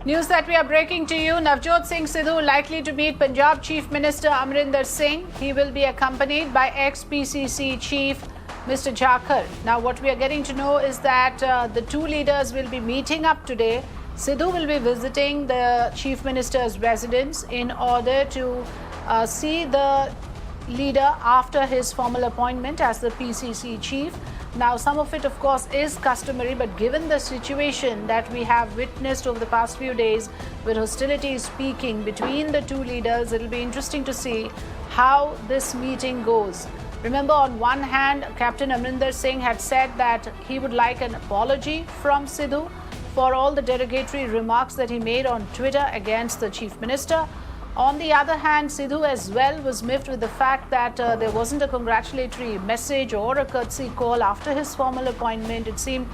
News that we are breaking to you. Navjot Singh Sidhu likely to meet Punjab Chief Minister Amrinder Singh. He will be accompanied by ex-PCC Chief Mr. Jakhar. Now, what we are getting to know is that the two leaders will be meeting up today. Sidhu will be visiting the Chief Minister's residence in order to see the leader after his formal appointment as the PCC Chief. Now, some of it, of course, is customary, but given the situation that we have witnessed over the past few days with hostilities peaking between the two leaders, it'll be interesting to see how this meeting goes. Remember, on one hand, Captain Amrinder Singh had said that he would like an apology from Sidhu for all the derogatory remarks that he made on Twitter against the Chief Minister. On the other hand, Sidhu as well was miffed with the fact that there wasn't a congratulatory message or a courtesy call after his formal appointment. It seemed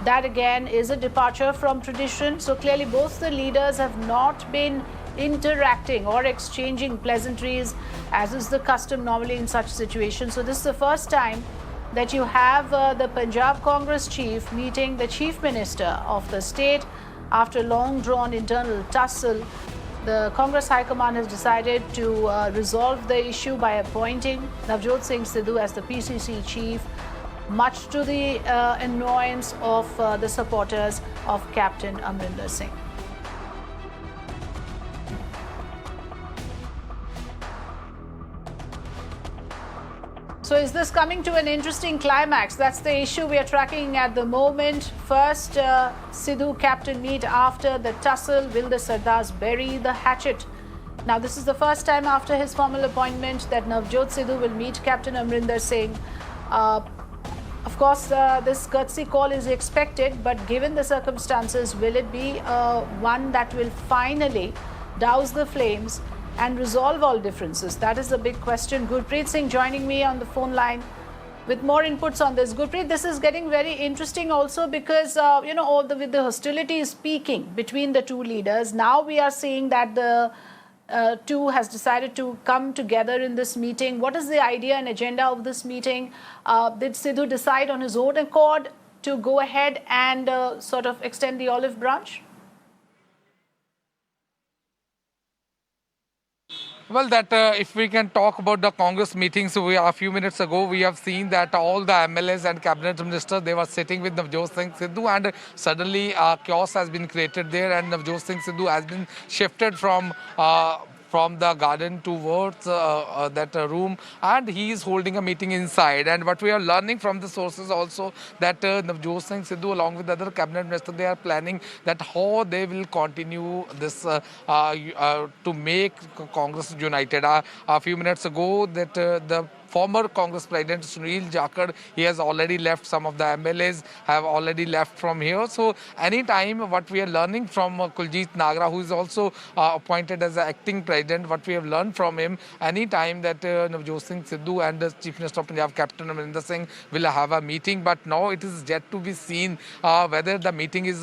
that again is a departure from tradition. So clearly both the leaders have not been interacting or exchanging pleasantries as is the custom normally in such situations. So this is the first time that you have the Punjab Congress chief meeting the Chief Minister of the state after long drawn internal tussle. The Congress High Command has decided to resolve the issue by appointing Navjot Singh Sidhu as the PCC chief, much to the annoyance of the supporters of Captain Amrinder Singh. So is this coming to an interesting climax? That's the issue we are tracking at the moment. First, Sidhu Captain meet after the tussle. Will the Sardars bury the hatchet? Now, this is the first time after his formal appointment that Navjot Sidhu will meet Captain Amrinder Singh. Of course, this courtesy call is expected, but given the circumstances, will it be one that will finally douse the flames and resolve all differences? That is the big question. Gurpreet Singh joining me on the phone line with more inputs on this. Gurpreet, this is getting very interesting also because, with the hostilities peaking between the two leaders, now we are seeing that the two has decided to come together in this meeting. What is the idea and agenda of this meeting? Did Sidhu decide on his own accord to go ahead and sort of extend the olive branch? Well, if we can talk about the Congress meetings, a few minutes ago we have seen that all the MLAs and cabinet ministers, they were sitting with Navjot Singh Sidhu, and suddenly chaos has been created there, and Navjot Singh Sidhu has been shifted from the garden towards that room, and he is holding a meeting inside. And what we are learning from the sources also that Navjot Singh Sidhu along with other cabinet ministers, they are planning that how they will continue this to make Congress united. A few minutes ago that the former Congress President Sunil Jakhar, he has already left. Some of the MLAs have already left from here. So anytime what we are learning from Kuljit Nagra, who is also appointed as the acting president, what we have learned from him, anytime that Navjot Singh Sidhu and the Chief Minister of Punjab, Captain Amrinder Singh, will have a meeting. But now it is yet to be seen whether the meeting is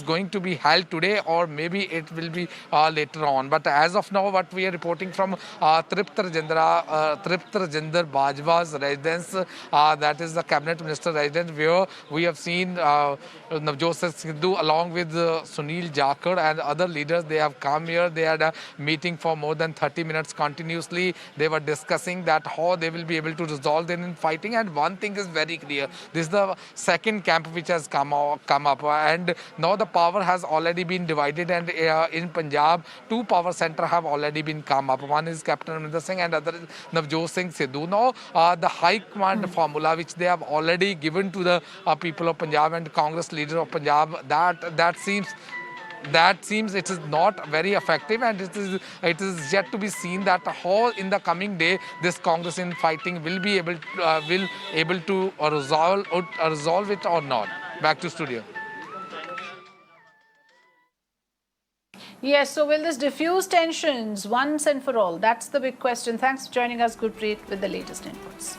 going to be held today or maybe it will be later on. But as of now, what we are reporting from Tript Rajinder Bajwa's residence, that is the cabinet minister residence, where we have seen Navjot Singh Sidhu along with Sunil Jakhar and other leaders. They have come here. They had a meeting for more than 30 minutes continuously. They were discussing that how they will be able to resolve their fighting. And one thing is very clear: this is the second camp which has come up, and now the power has already been divided. And in Punjab, two power centers have already been come up. One is Captain Amrinder Singh, and other is Navjot Singh Sidhu. Now, the High Command formula which they have already given to the people of Punjab and Congress leader of Punjab, that seems it is not very effective, and it is yet to be seen that how in the coming day this Congress in fighting will be able to resolve it or not. Back to studio. Yes, so will this diffuse tensions once and for all? That's the big question. Thanks for joining us, Gurpreet, with the latest inputs.